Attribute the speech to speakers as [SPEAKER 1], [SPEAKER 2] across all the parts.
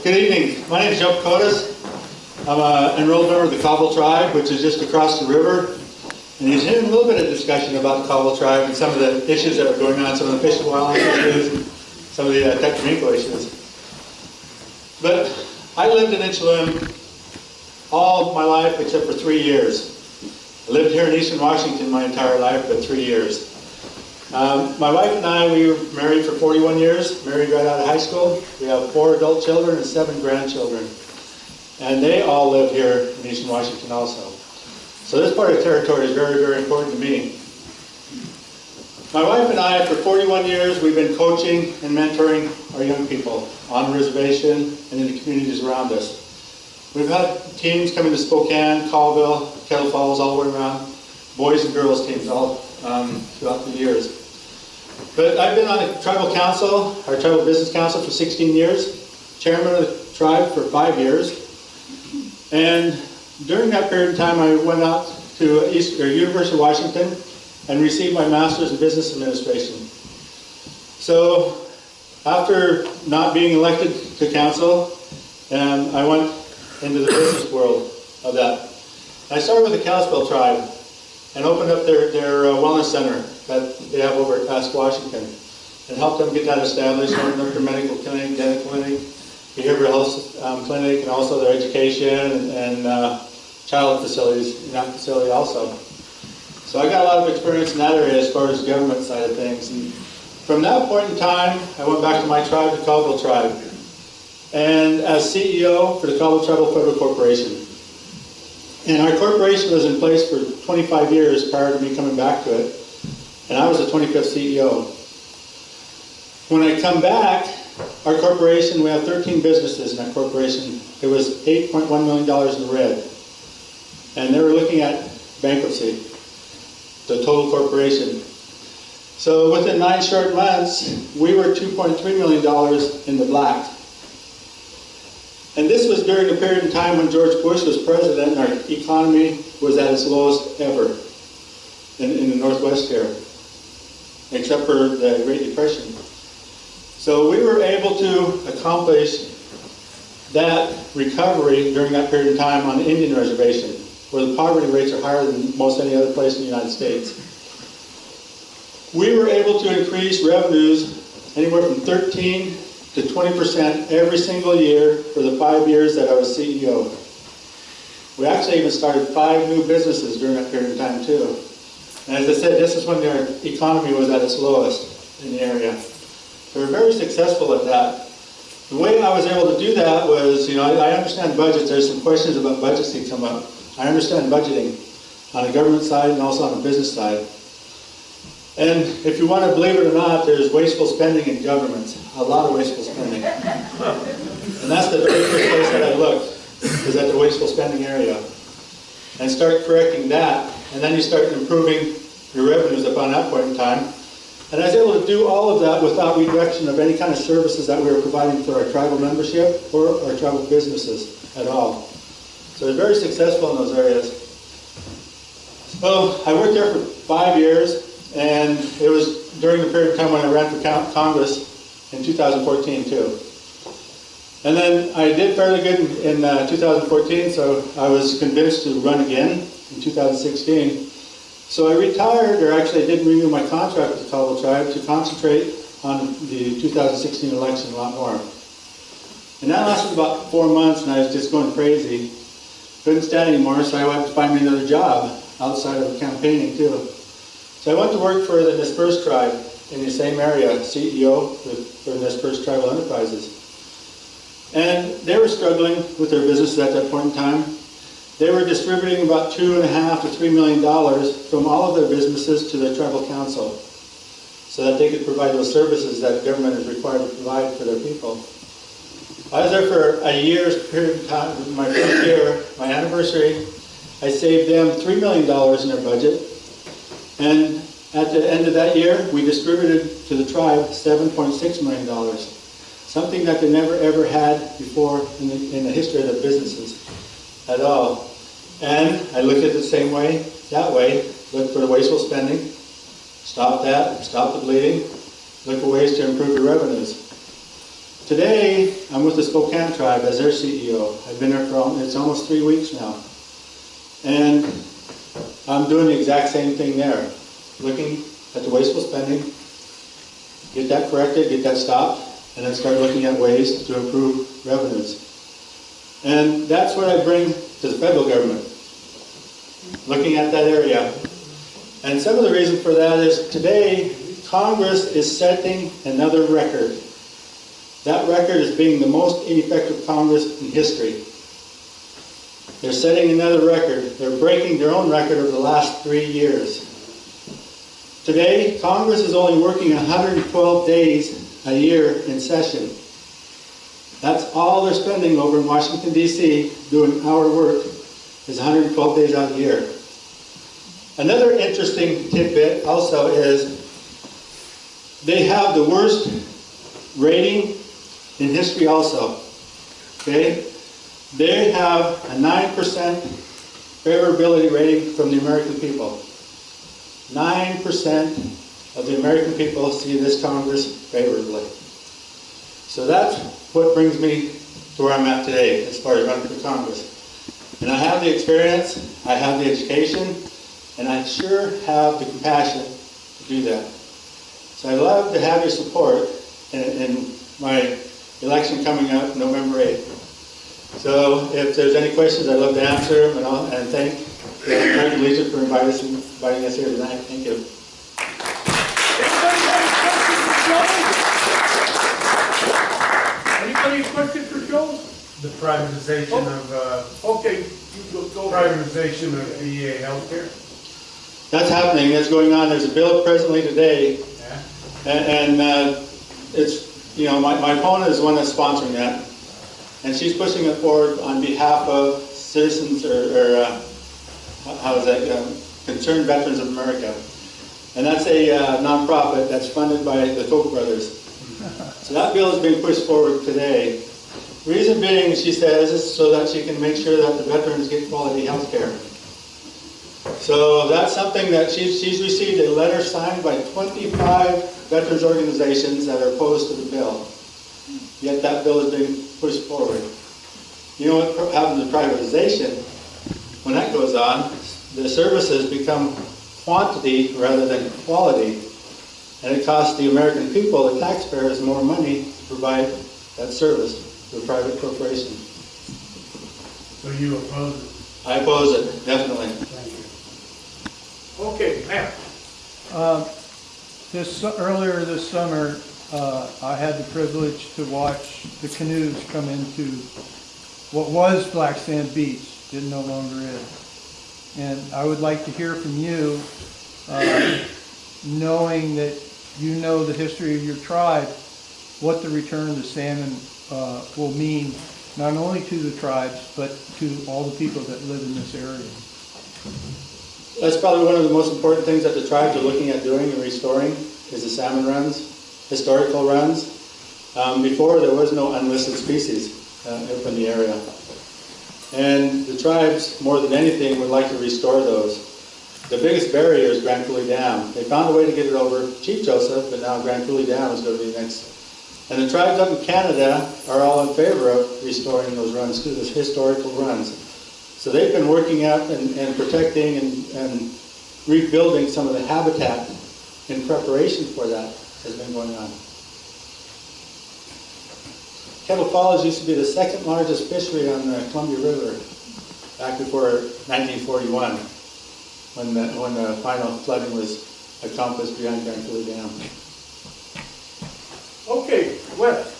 [SPEAKER 1] Good evening. My name is Pakootas. I'm an enrolled member of the Colville tribe, which is just across the river. And he's hearing a little bit of discussion about the Colville tribe and some of the issues that are going on, some of the fish and wildlife issues, some of the technical issues. But I lived in Inchlim all my life except for 3 years. I lived here in Eastern Washington my entire life, but 3 years. My wife and I, we were married for 41 years, married right out of high school. We have 4 adult children and 7 grandchildren. And they all live here in Eastern Washington also. So this part of the territory is very, very important to me. My wife and I, for 41 years, we've been coaching and mentoring our young people on the reservation and in the communities around us. We've had teams coming to Spokane, Colville, Kettle Falls, all the way around, boys and girls teams all throughout the years. But I've been on the tribal council, our tribal business council, for 16 years, chairman of the tribe for 5 years. And during that period of time, I went out to University of Washington and received my master's in business administration. So after not being elected to council, I went into the business world of that. I started with the Kalispel tribe and opened up their wellness center that they have over at Pass, Washington, and helped them get that established, opened up their medical clinic, dental clinic, behavioral health clinic, and also their education and child facilities in that facility also. So I got a lot of experience in that area as far as the government side of things. And from that point in time, I went back to my tribe, the Colville tribe, and as CEO for the Colville Tribal Federal Corporation. And our corporation was in place for 25 years prior to me coming back to it, and I was the 25th CEO. When I come back, our corporation, we have 13 businesses in that corporation. It was $8.1 million in the red. And they were looking at bankruptcy, the total corporation. So within 9 short months, we were $2.3 million in the black. And this was during a period of time when George Bush was president and our economy was at its lowest ever in the Northwest here, except for the Great Depression. So we were able to accomplish that recovery during that period of time on the Indian reservation, where the poverty rates are higher than most any other place in the United States. We were able to increase revenues anywhere from 13 to 20% every single year for the 5 years that I was CEO. We actually even started 5 new businesses during that period of time too. And as I said, this is when our economy was at its lowest in the area. So we're very successful at that. The way I was able to do that was, I understand budgets. There's some questions about budgets that come up. I understand budgeting on the government side and also on the business side. And if you want to believe it or not, there's wasteful spending in government, a lot of wasteful spending. And that's the very first place that I looked, is at the wasteful spending area. And start correcting that, and then you start improving your revenues upon that point in time. And I was able to do all of that without reduction of any kind of services that we were providing for our tribal membership or our tribal businesses at all. So I was very successful in those areas. So I worked there for 5 years. And it was during the period of time when I ran for Congress in 2014 too. And then I did fairly good in 2014, so I was convinced to run again in 2016. So I retired, or actually I didn't renew my contract with the Colville tribe to concentrate on the 2016 election a lot more. And that lasted about 4 months, and I was just going crazy. Couldn't stand anymore, so I went to find me another job outside of campaigning too. So I went to work for the Dispersed tribe in the same area, CEO for the Dispersed Tribal Enterprises. And they were struggling with their business at that point in time. They were distributing about $2.5 to $3 million from all of their businesses to their tribal council so that they could provide those services that the government is required to provide for their people. I was there for a year's period of time. My first year, my anniversary, I saved them $3 million in their budget. And at the end of that year, we distributed to the tribe $7.6 million, something that they never ever had before in the history of their businesses at all. And I looked at it the same way, that way, look for the wasteful spending, stop that, stop the bleeding, look for ways to improve your revenues. Today, I'm with the Spokane tribe as their CEO. I've been there for it's almost 3 weeks now. And I'm doing the exact same thing there. Looking at the wasteful spending, get that corrected, get that stopped, and then start looking at ways to improve revenues. And that's what I bring to the federal government, looking at that area. And some of the reason for that is today, Congress is setting another record. That record is being the most ineffective Congress in history. They're setting another record. They're breaking their own record over the last 3 years. Today, Congress is only working 112 days a year in session. That's all they're spending over in Washington, D.C. doing our work is 112 days out of the year. Another interesting tidbit also is they have the worst rating in history also. Okay? They have a 9% favorability rating from the American people. 9% of the American people see this Congress favorably. So that's what brings me to where I'm at today as far as running for Congress. And I have the experience, I have the education, and I sure have the compassion to do that. So I'd love to have your support in my election coming up November 8th. So if there's any questions, I'd love to answer them, and thank the American Legion for inviting us here tonight. Thank you.
[SPEAKER 2] Anybody have questions for Joe?
[SPEAKER 3] The privatization
[SPEAKER 2] Okay, you go.
[SPEAKER 3] privatization of VA healthcare.
[SPEAKER 1] That's happening. That's going on. There's a bill presently today,
[SPEAKER 3] Yeah.
[SPEAKER 1] and it's, you know, my opponent is the one that's sponsoring that, and she's pushing it forward on behalf of citizens or how is that, Concerned Veterans of America, and that's a nonprofit that's funded by the Koch brothers. So that bill is being pushed forward today. Reason being, she says, is so that she can make sure that the veterans get quality health care. So that's something that she's received a letter signed by 25 veterans organizations that are opposed to the bill. Yet that bill is being pushed forward. You know what happens to privatization? When that goes on, the services become quantity rather than quality. And it costs the American people, the taxpayers, more money to provide that service to a private corporation.
[SPEAKER 3] So you oppose it?
[SPEAKER 1] I oppose it, definitely.
[SPEAKER 3] Thank you.
[SPEAKER 2] Okay, ma'am.
[SPEAKER 4] Earlier this summer, I had the privilege to watch the canoes come into what was Black Sand Beach, it no longer is. And I would like to hear from you, knowing that you know the history of your tribe, what the return of the salmon will mean, not only to the tribes, but to all the people that live in this area.
[SPEAKER 1] That's probably one of the most important things that the tribes are looking at doing and restoring is the salmon runs, historical runs. Before there was no unlisted species up in the area. And the tribes, more than anything, would like to restore those. The biggest barrier is Grand Coulee Dam. They found a way to get it over Chief Joseph, but now Grand Coulee Dam is going to be next. And the tribes up in Canada are all in favor of restoring those runs too, those historical runs. So they've been working out and protecting and rebuilding some of the habitat in preparation for that has been going on. Kettle Falls used to be the second largest fishery on the Columbia River back before 1941 when the final flooding was accomplished behind Grand Coulee Dam.
[SPEAKER 2] Okay, Wes.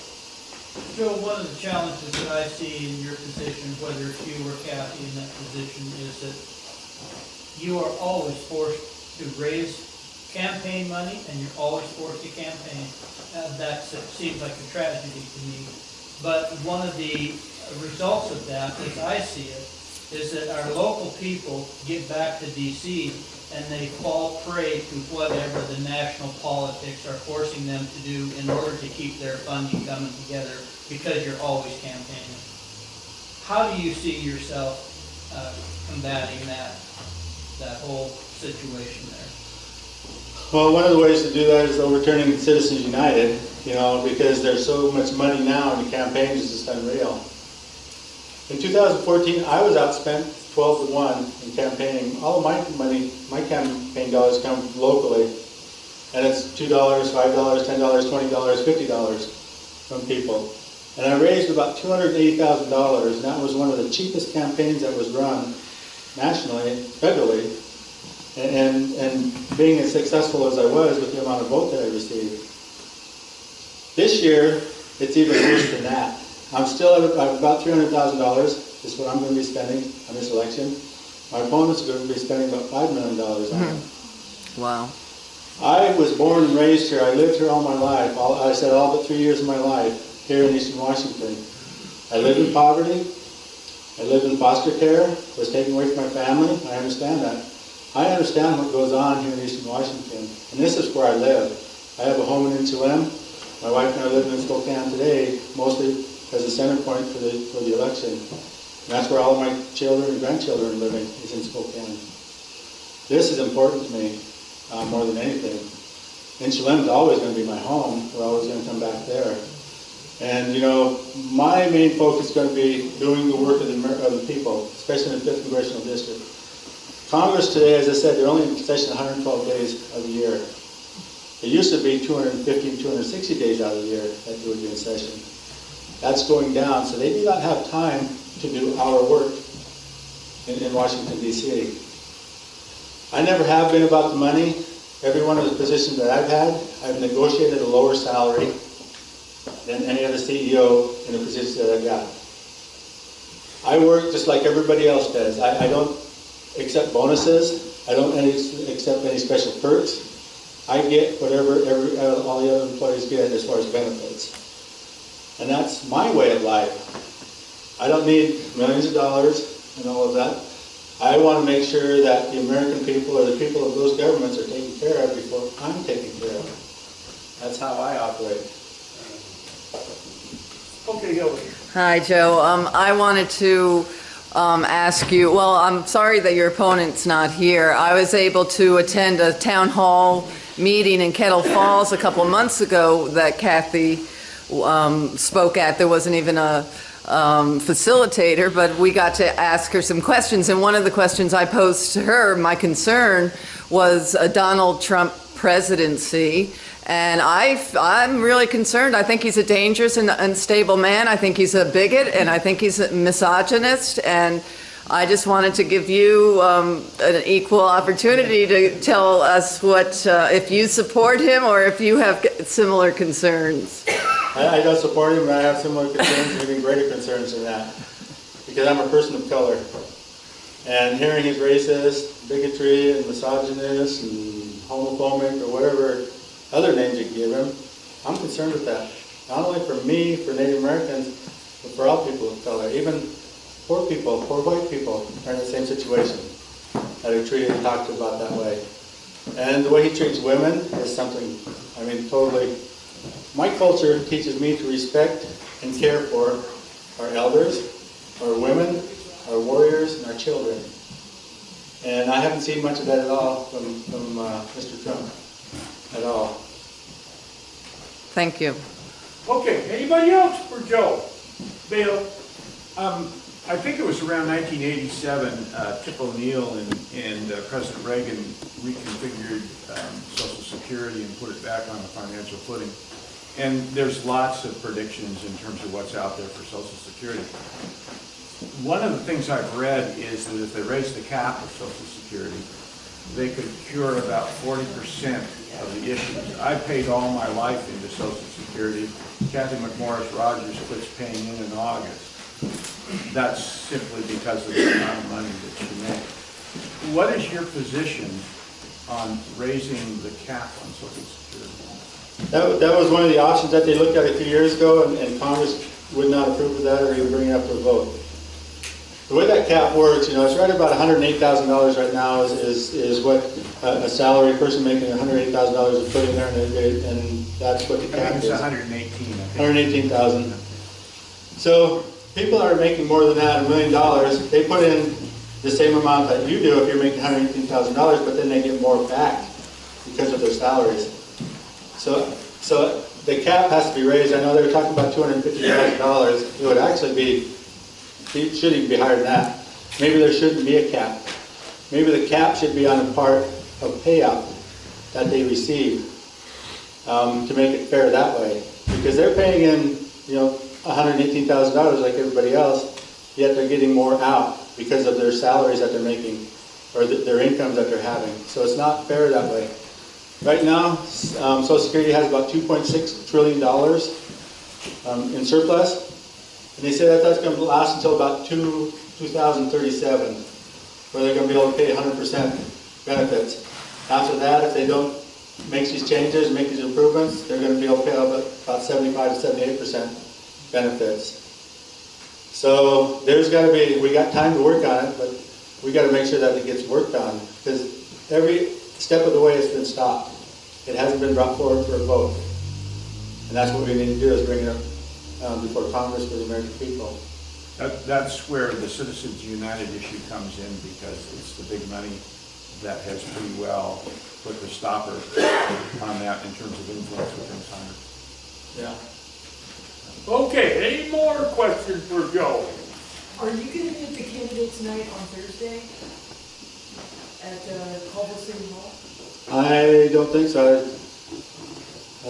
[SPEAKER 5] Joe, one of the challenges that I see in your position, whether it's you or Kathy in that position, is that you are always forced to raise campaign money and you're always forced to campaign. That seems like a tragedy to me. But one of the results of that, as I see it, is that our local people get back to D.C. and they fall prey to whatever the national politics are forcing them to do in order to keep their funding coming together because you're always campaigning. How do you see yourself combating that whole situation there?
[SPEAKER 1] Well, one of the ways to do that is overturning Citizens United. because there's so much money now in the campaigns, it's just unreal. In 2014, I was outspent 12 to 1 in campaigning. All of my money, my campaign dollars come locally. And it's $2, $5, $10, $20, $50 from people. And I raised about $280,000, and that was one of the cheapest campaigns that was run nationally, federally, and being as successful as I was with the amount of vote that I received. This year, it's even worse than that. I'm still at about $300,000 is what I'm going to be spending on this election. My opponents are going to be spending about $5 million on it.
[SPEAKER 6] Wow.
[SPEAKER 1] I was born and raised here. I lived here all my life. I said all but 3 years of my life here in Eastern Washington. I lived in poverty. I lived in foster care. Was taken away from my family. I understand that. I understand what goes on here in Eastern Washington. And this is where I live. I have a home in Insulem. My wife and I live in Spokane today, mostly as a center point for the election. And that's where all of my children and grandchildren are living, is in Spokane. This is important to me. More than anything. Insulem is always going to be my home. We're always going to come back there. And, my main focus is going to be doing the work of the people, especially in the 5th Congressional District. Congress today, as I said, they're only in session 112 days of the year. It used to be 250, 260 days out of the year that they would be in session. That's going down, so they do not have time to do our work in Washington, D.C. I never have been about the money. Every one of the positions that I've had, I've negotiated a lower salary than any other CEO in the position that I've got. I work just like everybody else does. I don't accept bonuses. I don't accept any special perks. I get whatever all the other employees get as far as benefits. And that's my way of life. I don't need millions of dollars and all of that. I want to make sure that the American people or the people of those governments are taken care of before I'm taken care of. That's how I operate.
[SPEAKER 2] Okay, Hillary.
[SPEAKER 6] Hi, Joe. I wanted to ask you, well, I'm sorry that your opponent's not here. I was able to attend a town hall meeting in Kettle Falls a couple months ago that Kathy spoke at. There wasn't even a facilitator, but we got to ask her some questions. And one of the questions I posed to her, my concern, was a Donald Trump presidency. And I'm really concerned. I think he's a dangerous and unstable man. I think he's a bigot, and I think he's a misogynist. And I just wanted to give you an equal opportunity to tell us what, if you support him or if you have similar concerns.
[SPEAKER 1] I don't support him, and I have similar concerns, and even greater concerns than that, because I'm a person of color. And hearing his racist, bigotry, and misogynist, and homophobic, or whatever other names you give him, I'm concerned with that. Not only for me, for Native Americans, but for all people of color. Even poor people, poor white people are in the same situation that are treated and talked about that way. And the way he treats women is something, totally. My culture teaches me to respect and care for our elders, our women, our warriors, and our children. And I haven't seen much of that at all from Mr. Trump, at all.
[SPEAKER 6] Thank you.
[SPEAKER 2] Okay, anybody else for Joe? Bill?
[SPEAKER 7] I think it was around 1987, Tip O'Neill and President Reagan reconfigured Social Security and put it back on a financial footing. And there's lots of predictions in terms of what's out there for Social Security. One of the things I've read is that if they raise the cap of Social Security, they could cure about 40% of the issues. I paid all my life into Social Security. Kathy McMorris Rogers quits paying in August. That's simply because of the amount of money that she makes. What is your position on raising the cap on Social Security?
[SPEAKER 1] That was one of the options that they looked at a few years ago, and Congress would not approve of that or even bring it up to a vote. The way that cap works, it's right about $108,000 right now is what a salary person making $108,000 is putting there, and that's what the cap is.
[SPEAKER 7] It's 118.
[SPEAKER 1] 118,000. So people that are making more than that, $1 million, they put in the same amount that you do if you're making $118,000, but then they get more back because of their salaries. So the cap has to be raised. I know they were talking about $250,000. It would actually be, it should even be higher than that. Maybe there shouldn't be a cap. Maybe the cap should be on the part of payout that they receive, to make it fair that way. Because they're paying in, $118,000 like everybody else, yet they're getting more out because of their salaries that they're making, or their incomes that they're having. So it's not fair that way. Right now, Social Security has about $2.6 trillion in surplus, and they say that that's going to last until about 2037, where they're going to be able to pay 100% benefits. After that, if they don't make these changes, make these improvements, they're going to be able to pay about 75 to 78% benefits. So there's got to be, we got time to work on it, but we got to make sure that it gets worked on, because every step of the way it's been stopped. It hasn't been brought forward for a vote. And that's what we need to do, is bring it up before Congress for the American people.
[SPEAKER 7] That's where the Citizens United issue comes in, because it's the big money that has pretty well put the stopper on that in terms of influence within Congress.
[SPEAKER 1] Yeah.
[SPEAKER 2] Okay, any more questions for Joe?
[SPEAKER 8] Are you going to be at the candidates night on Thursday at Colville City Hall?
[SPEAKER 1] I don't think so. I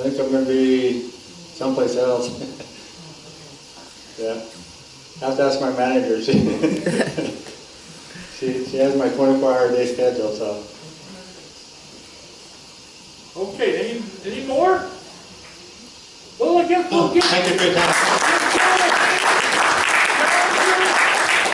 [SPEAKER 1] think I'm going to be someplace else. Yeah. I have to ask my manager. She has my 24-hour day schedule, so.
[SPEAKER 2] Okay, any more? Well, I guess we'll get.
[SPEAKER 1] Thank you for your time.